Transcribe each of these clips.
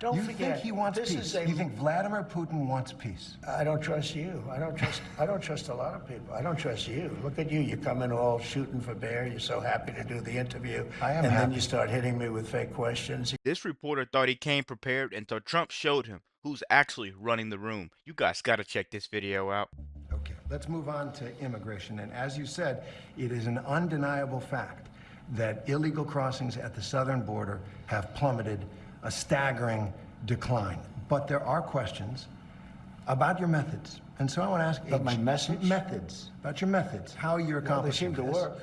Don't You forget, think he wants this peace? is a. You think Vladimir Putin wants peace? I don't trust you. I don't trust a lot of people. I don't trust you. Look at you. You come in all shooting for bear. You're so happy to do the interview. I am and happy. then you start hitting me with fake questions. This reporter thought he came prepared until Trump showed him who's actually running the room. You guys got to check this video out. Okay, let's move on to immigration. And as you said, it is an undeniable fact that illegal crossings at the southern border have plummeted, a staggering decline. But there are questions about your methods. And so I want to ask About my message? Methods, about your methods, how you're They accomplishing seem to this. work.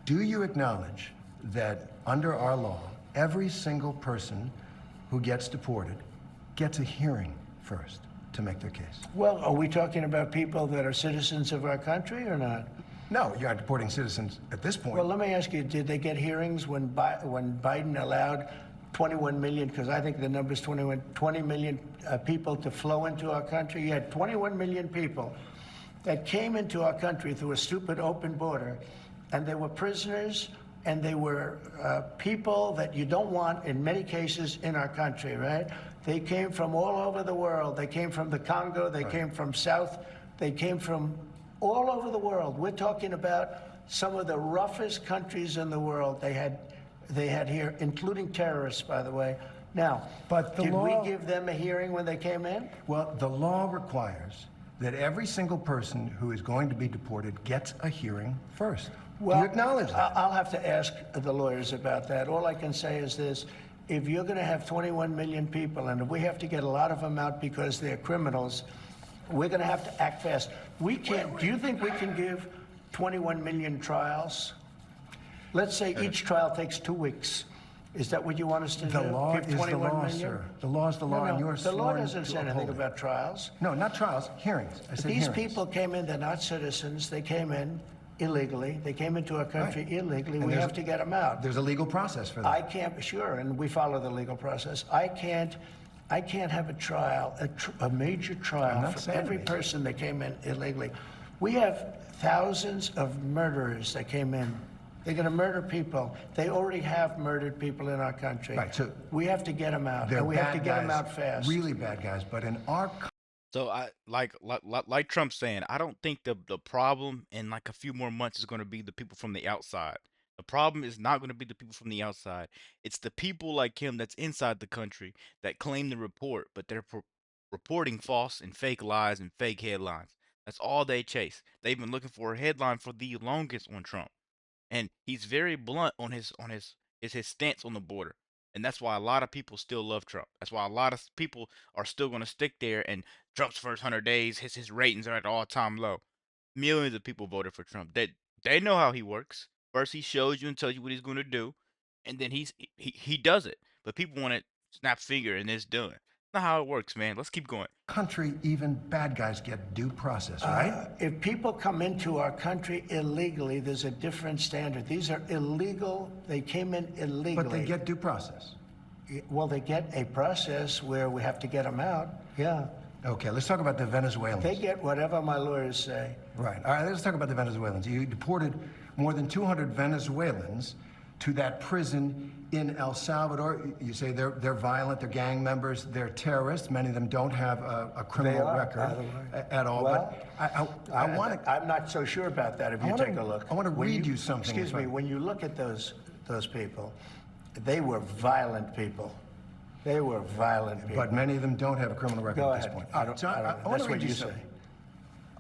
Do you acknowledge that under our law, every single person who gets deported gets a hearing first to make their case? Well, are we talking about people that are citizens of our country or not? No, you're not deporting citizens at this point. Well, let me ask you, did they get hearings when Biden allowed 21 million, because I think the number's 20 million people to flow into our country? You had 21 million people that came into our country through a stupid open border, and they were prisoners, and they were people that you don't want in many cases in our country, right? They came from all over the world. They came from the Congo. They came from South. They came from all over the world. We're talking about some of the roughest countries in the world. They had here, including terrorists, by the way. Now, but did we give them a hearing when they came in? Well, the law requires that every single person who is going to be deported gets a hearing first. Well, do you acknowledge that? I'll have to ask the lawyers about that. All I can say is this. If you're going to have 21 million people, and if we have to get a lot of them out because they're criminals, we're going to have to act fast. We can't. Do you think we can give 21 million trials? Let's say each trial takes 2 weeks. Is that what you want us to do? The law give is the 21 law, million? sir. The law is the law, and you're the law sworn doesn't to say anything uphold it. about trials. No, not trials, hearings. I said These hearings. people came in, they're not citizens. They came in illegally. They came into our country illegally. And we have to get them out. There's a legal process for that. I can't, sure, and we follow the legal process. I can't have a trial, a major trial for every person that came in illegally. We have thousands of murderers that came in. They're going to murder people. They already have murdered people in our country. Right, so we have to get them out, and we have to get them out fast. Really bad guys, but in our So I like Trump saying, I don't think the problem in like a few more months is going to be the people from the outside. The problem is not going to be the people from the outside. It's the people like him that's inside the country that claim to report, but they're reporting false and fake lies and fake headlines. That's all they chase. They've been looking for a headline for the longest on Trump, and he's very blunt on his stance on the border. And that's why a lot of people still love Trump. That's why a lot of people are still going to stick there. And Trump's first 100 days, his ratings are at all-time low. Millions of people voted for Trump. They know how he works. First, he shows you and tells you what he's going to do, and then he does it. But people want to snap finger and it's done. That's not how it works, man. Let's keep going. country, even bad guys get due process, right? If people come into our country illegally, there's a different standard. These are illegal. They came in illegally. But they get due process. Well, they get a process where we have to get them out. Yeah. Okay, let's talk about the Venezuelans. They get whatever my lawyers say. Right. All right, let's talk about the Venezuelans. You deported more than 200 Venezuelans to that prison in El Salvador. You say they're violent, they're gang members, they're terrorists. Many of them don't have a criminal record at all. Well, but I want to. I'm not so sure about that. If you take a look, I want to read you something. Excuse me. When you look at those people, they were violent people. They were violent people. But many of them don't have a criminal record at this point. I don't, I want that's to read what you something. say.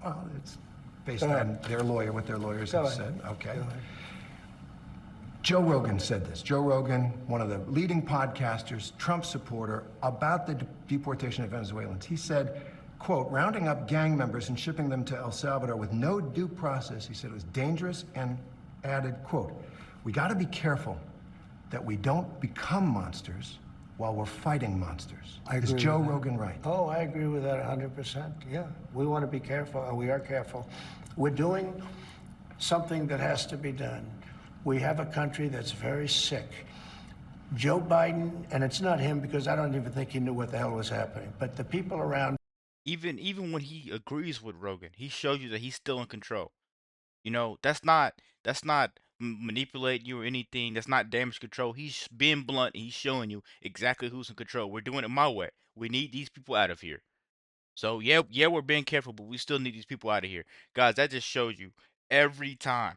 Well, it's based on their lawyer, what their lawyers have said. Okay. Joe Rogan said this. Joe Rogan, one of the leading podcasters, Trump supporter, about the deportation of Venezuelans. He said, quote, rounding up gang members and shipping them to El Salvador with no due process, he said it was dangerous, and added, quote, we got to be careful that we don't become monsters while we're fighting monsters. Is Joe Rogan right? Oh, I agree with that 100%. Yeah, we want to be careful, and we are careful. We're doing something that has to be done. We have a country that's very sick. Joe Biden, and it's not him because I don't even think he knew what the hell was happening, but the people around. Even when he agrees with Rogan, he shows you that he's still in control. You know, that's not manipulating you or anything. That's not damage control. He's being blunt. He's showing you exactly who's in control. We're doing it my way. We need these people out of here. So yeah, we're being careful, but we still need these people out of here, guys. That just shows you every time.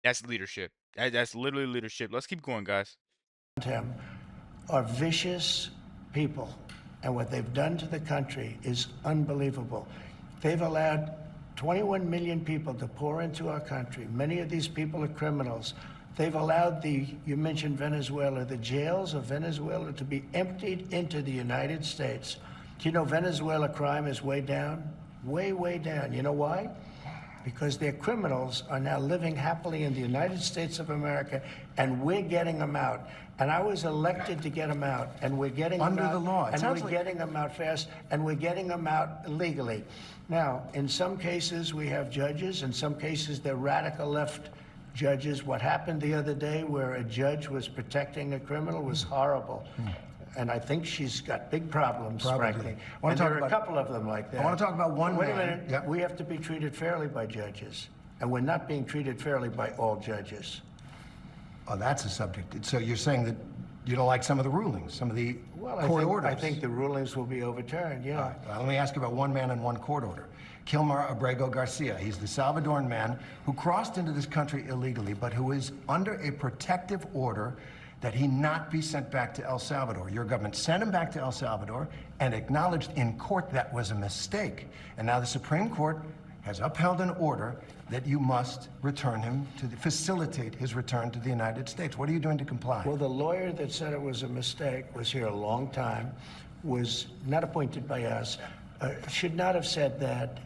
That's leadership. That's literally leadership. Let's keep going, guys. Him are vicious people, and what they've done to the country is unbelievable. They've allowed 21 million people to pour into our country. Many of these people are criminals. They've allowed you mentioned Venezuela, the jails of Venezuela to be emptied into the United States. Do you know Venezuela crime is way down? Way, way down. You know why? Because their criminals are now living happily in the United States of America, and we're getting them out. And I was elected to get them out, and we're getting them out. Under the law. And we're getting them out fast, and we're getting them out legally. Now, in some cases, we have judges. In some cases, they're radical left judges. What happened the other day where a judge was protecting a criminal was horrible. And I think she's got big problems, frankly. And there are a couple of them like that. I want to talk about one Wait man. a minute. Yep. We have to be treated fairly by judges. And we're not being treated fairly by all judges. Oh, that's a subject. So you're saying that you don't like some of the rulings, some of the court orders? I think the rulings will be overturned, yeah. All right. Well, let me ask you about one man and one court order. Kilmar Abrego Garcia. He's the Salvadoran man who crossed into this country illegally, but who is under a protective order that he not be sent back to El Salvador. Your government sent him back to El Salvador and acknowledged in court that was a mistake. And now the Supreme Court has upheld an order that you must return him to facilitate his return to the United States. What are you doing to comply? Well, the lawyer that said it was a mistake was here a long time, was not appointed by us, should not have said that,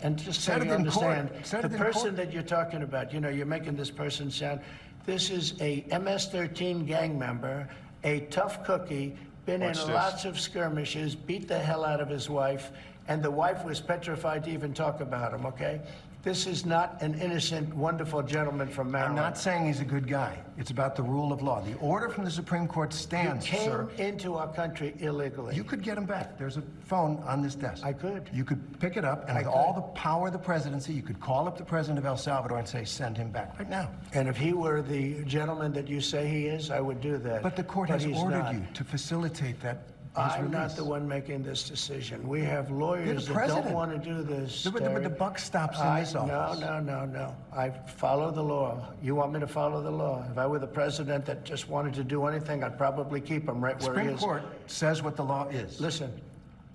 And just so you understand, the person that you're talking about, you know, you're making this person sound, this is a MS-13 gang member, a tough cookie, been in lots of skirmishes, beat the hell out of his wife, and the wife was petrified to even talk about him, okay? This is not an innocent, wonderful gentleman from Maryland. I'm not saying he's a good guy. It's about the rule of law. The order from the Supreme Court stands, sir. He came into our country illegally. You could get him back. There's a phone on this desk. I could. You could pick it up, and with all the power of the presidency, you could call up the president of El Salvador and say, send him back right now. And if he were the gentleman that you say he is, I would do that. But the court has ordered you to facilitate that. I'm not the one making this decision. We have lawyers that don't want to do this. But the buck stops in this office. No. I follow the law. You want me to follow the law? If I were the president that just wanted to do anything, I'd probably keep him right where he is. Supreme Court says what the law is. Listen,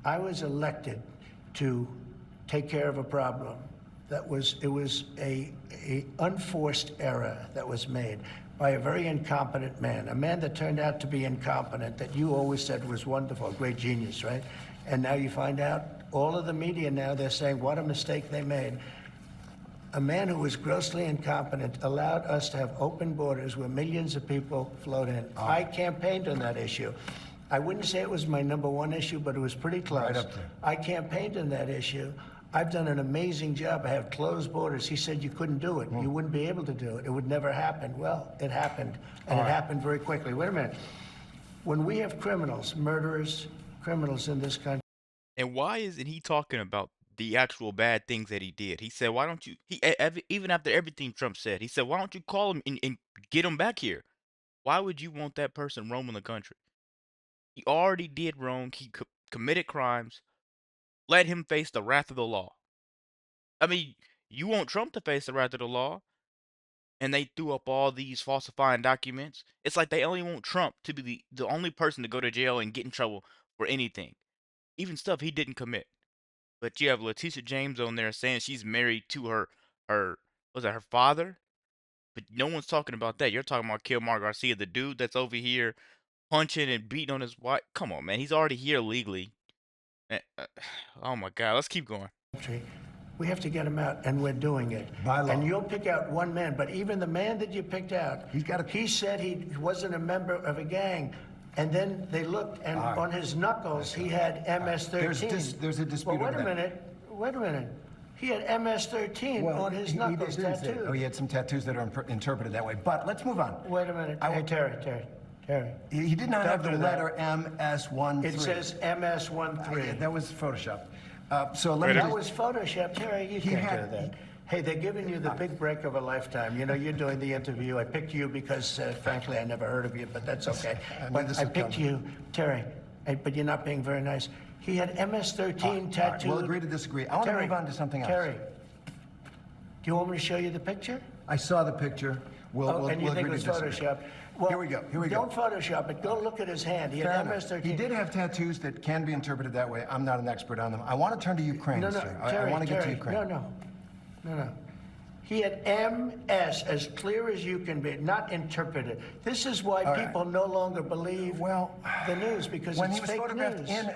I was elected to take care of a problem. It was a unforced error that was made by a very incompetent man, a man that turned out to be incompetent, that you always said was wonderful, a great genius, right? And now you find out, all of the media now, they're saying what a mistake they made. A man who was grossly incompetent allowed us to have open borders where millions of people flowed in. I campaigned on that issue. I wouldn't say it was my #1 issue, but it was pretty close. Right up there. I campaigned on that issue. I've done an amazing job. I have closed borders. He said you couldn't do it. You wouldn't be able to do it. It would never happen. Well, it happened, and it happened very quickly. Wait a minute. When we have criminals, murderers, criminals in this country. And why isn't he talking about the actual bad things that he did? He said, why don't you, even after everything Trump said, he said, why don't you call him and get him back here? Why would you want that person roaming the country? He already did wrong. He committed crimes. Let him face the wrath of the law. I mean, you want Trump to face the wrath of the law, and they threw up all these falsifying documents. It's like they only want Trump to be the only person to go to jail and get in trouble for anything, even stuff he didn't commit. But you have Letitia James on there saying she's married to her father? But no one's talking about that. You're talking about Kilmar Garcia, the dude that's over here punching and beating on his wife. Come on, man. He's already here legally. Oh my God, let's keep going. We have to get him out, and we're doing it. By law. And you'll pick out one man, but even the man that you picked out, he said he wasn't a member of a gang. And then they looked, and on his knuckles, he had MS-13. There's a dispute Well, over that. wait a minute. He had MS-13 on his knuckles tattooed. Oh, he had some tattoos that are interpreted that way. But let's move on. Wait a minute. Hey, Terry. He did not have the letter MS-13. It says MS-13. That was Photoshop. That was Photoshop. Terry, you can't do that. Hey, they're giving you the big break of a lifetime. You know, you're doing the interview. I picked you because, frankly, I never heard of you, but that's okay. But I picked you, Terry, but you're not being very nice. He had MS-13 tattooed. All right, we'll agree to disagree. I want to move on to something else. Terry, do you want me to show you the picture? I saw the picture. We'll And you think it agree was to disagree. Photoshop? Well, Here we go. Don't Photoshop it. Go look at his hand. He Fair had enough. MS-13. He did have tattoos that can be interpreted that way. I'm not an expert on them. I want to turn to Ukraine, No, sir. Terry, I want to get to Terry, Ukraine. No. He had MS, as clear as you can be, not interpreted. This is why people no longer believe the news, because when it's he was fake photographed news. in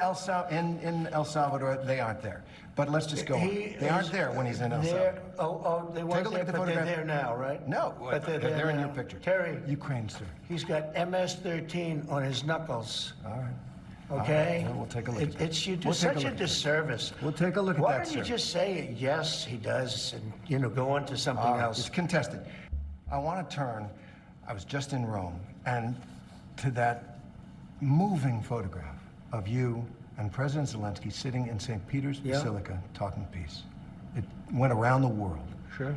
El Salvador, they aren't there. But let's just go on. They aren't there when he's in El Salvador. They Take weren't a look there, at the but they're photograph. there now, right? No, but they're they're in now. your picture. Terry, Ukraine, sir. he's got MS-13 on his knuckles. All right. Okay? Well, we'll take a look at that. You do We'll take a such a look at that. disservice. We'll take a look at Why that, don't you sir. just say, yes, he does, and, go on to something It's else? contested. I want to turn, I was just in Rome, and to that moving photograph of you and President Zelensky sitting in St. Peter's Basilica talking peace. It went around the world. Sure.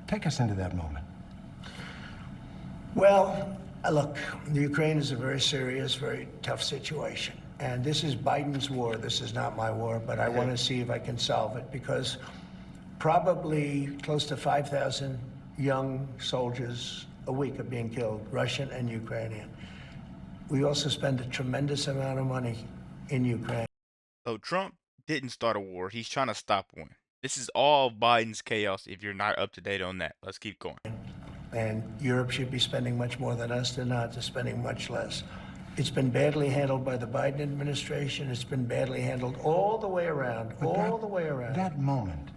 Take us into that moment. Well, look, the Ukraine is a very serious, very tough situation. And this is Biden's war. This is not my war, but I want to see if I can solve it, because probably close to 5,000 young soldiers a week are being killed, Russian and Ukrainian. We also spend a tremendous amount of money in Ukraine. So Trump didn't start a war. He's trying to stop one. This is all Biden's chaos if you're not up to date on that. Let's keep going. And Europe should be spending much more than us. They're not. They're spending much less. It's been badly handled by the Biden administration. It's been badly handled all the way around, the way around. That moment.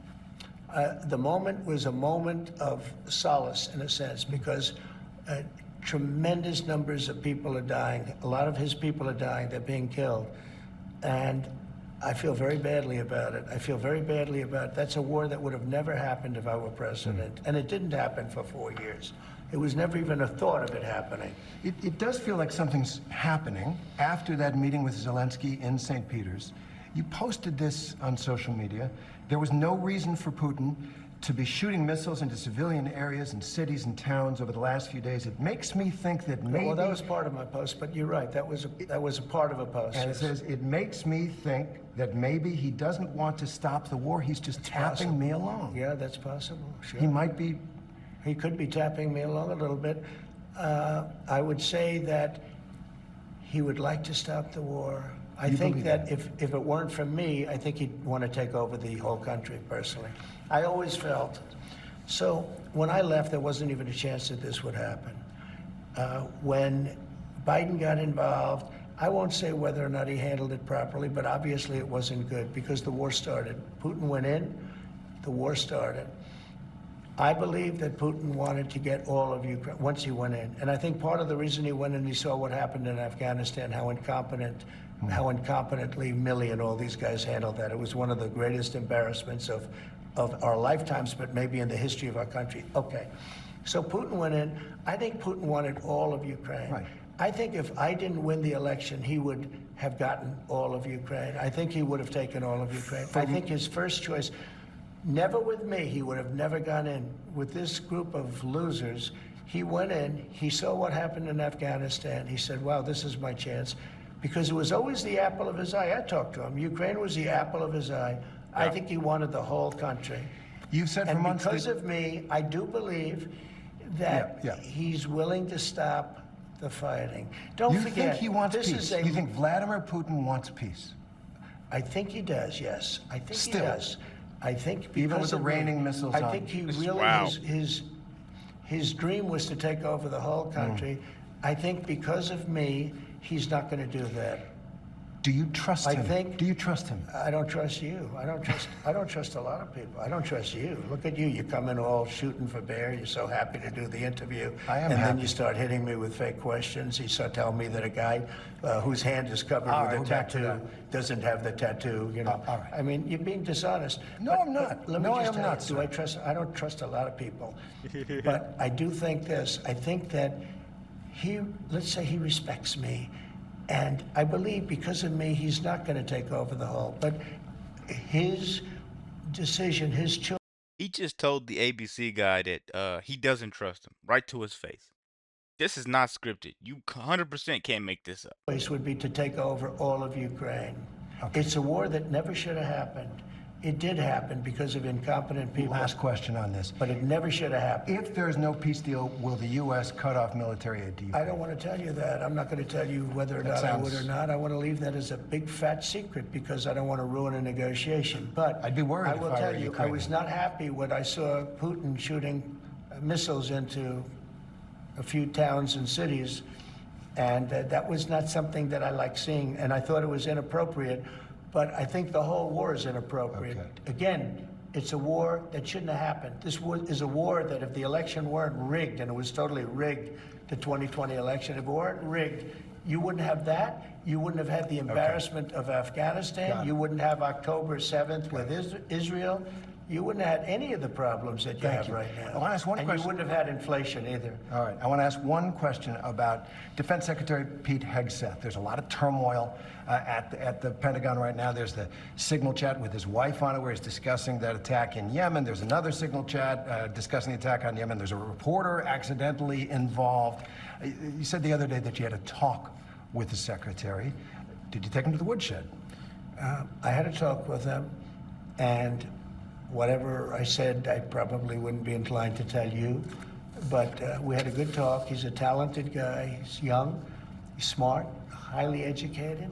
The moment was a moment of solace, in a sense, because tremendous numbers of people are dying. A lot of his people are dying. They're being killed. And I feel very badly about it. I feel very badly about it. That's a war that would have never happened if I were president. And it didn't happen for 4 years. It was never even a thought of it happening. It does feel like something's happening after that meeting with Zelensky in St. Peter's. You posted this on social media. There was no reason for Putin to be shooting missiles into civilian areas and cities and towns over the last few days. It makes me think that maybe... Well, that was part of my post, but you're right. That was a part of a post. And it says, it makes me think that maybe he doesn't want to stop the war. He's just tapping me along. Yeah, that's possible. Sure. He might be... He could be tapping me along a little bit. I would say that he would like to stop the war. I think that if it weren't for me, I think he'd want to take over the whole country, personally. I always felt. So when I left, there wasn't even a chance that this would happen. When Biden got involved, I won't say whether or not he handled it properly, but obviously it wasn't good because the war started. Putin went in, the war started. I believe that Putin wanted to get all of Ukraine once he went in. And I think part of the reason he went in, he saw what happened in Afghanistan, how incompetently Milley and all these guys handled that. It was one of the greatest embarrassments of our lifetimes, but maybe in the history of our country. Okay. So Putin went in. I think Putin wanted all of Ukraine. Right. I think if I didn't win the election, he would have gotten all of Ukraine. I think he would have taken all of Ukraine. I think his first choice, never with me, he would have never gone in. With this group of losers, he went in, he saw what happened in Afghanistan. He said, wow, this is my chance. Because it was always the apple of his eye. I talked to him. Ukraine was the apple of his eye. Yeah. I think he wanted the whole country. You've said for months because of me, I do believe that he's willing to stop the fighting. Don't forget, you think he wants this peace? is You think Vladimir Putin wants peace? I think he does, yes. I think Still. he does. I think because even with the of raining me, missiles I think he really, his dream was to take over the whole country. I think because of me, he's not going to do that. Do you trust him? Do you trust him? I don't trust you. I don't trust a lot of people. I don't trust you. Look at you. You come in all shooting for bear. You're so happy to do the interview. I am And happy. then you start hitting me with fake questions. You start telling me that a guy whose hand is covered All with a right, tattoo doesn't have the tattoo, you know. all right. I mean, you're being dishonest. No, I'm not. Let me No, just I am tell not, you, sir. I don't trust a lot of people. But I do think this. I think that let's say he respects me. And I believe because of me, he's not going to take over the whole. But his decision, his choice. He just told the ABC guy that he doesn't trust him right to his face. This is not scripted. You 100% can't make this up. Choice would be to take over all of Ukraine. It's a war that never should have happened. It did happen because of incompetent people. Last question on this. But it never should have happened. If there's no peace deal, will the U.S. cut off military aid to Ukraine? I don't want to tell you that. I'm not going to tell you whether or not I would or not. I want to leave that as a big fat secret because I don't want to ruin a negotiation. But I'd be worried I will if I were tell you, I Ukrainian. was not happy when I saw Putin shooting missiles into a few towns and cities, and that was not something that I like seeing, and I thought it was inappropriate. But I think the whole war is inappropriate. Okay. Again, it's a war that shouldn't have happened. This is a war that if the election weren't rigged, and it was totally rigged, the 2020 election, if it weren't rigged, you wouldn't have that. You wouldn't have had the embarrassment of Afghanistan. You wouldn't have October 7th with Israel. You wouldn't have had any of the problems that you have right now. I want to ask one and question. you wouldn't have had inflation either. All right. I want to ask one question about Defense Secretary Pete Hegseth. There's a lot of turmoil at the Pentagon right now. There's the signal chat with his wife on it where he's discussing that attack in Yemen. There's another signal chat discussing the attack on Yemen. There's a reporter accidentally involved. You said the other day that you had a talk with the secretary. Did you take him to the woodshed? I had a talk with him, and whatever I said, I probably wouldn't be inclined to tell you. But we had a good talk. He's a talented guy. He's young, he's smart, highly educated.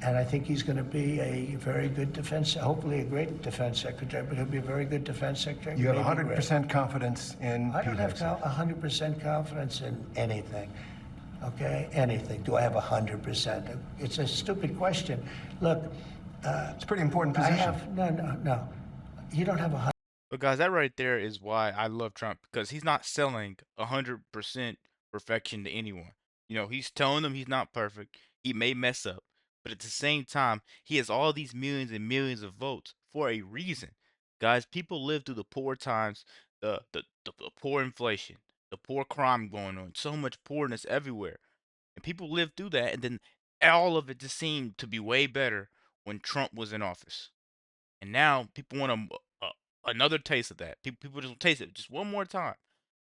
And I think he's going to be a very good hopefully a great defense secretary, but he'll be a very good defense secretary. You have maybe 100% confidence in I Pete don't have Hegseth? 100% confidence in anything. Okay? Anything. Do I have 100%? It's a stupid question. Look, It's a pretty important I position. have, no. You don't have 100%. But guys, that right there is why I love Trump, because he's not selling 100% perfection to anyone. You know, he's telling them he's not perfect. He may mess up, but at the same time, he has all these millions and millions of votes for a reason. Guys, people live through the poor times, the poor inflation, the poor crime going on, so much poorness everywhere. And people lived through that, and then all of it just seemed to be way better when Trump was in office. And now people want another taste of that. People just taste it just one more time.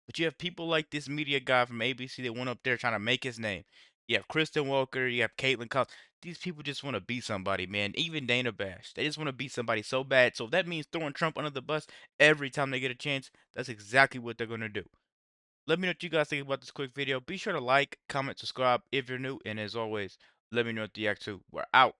But you have people like this media guy from ABC that went up there trying to make his name. You have Kristen Welker, you have Caitlin Collins. These people just want to be somebody, man. Even Dana Bash. They just want to be somebody so bad. So if that means throwing Trump under the bus every time they get a chance, that's exactly what they're going to do. Let me know what you guys think about this quick video. Be sure to like, comment, subscribe if you're new. And as always, let me know what you react to. We're out.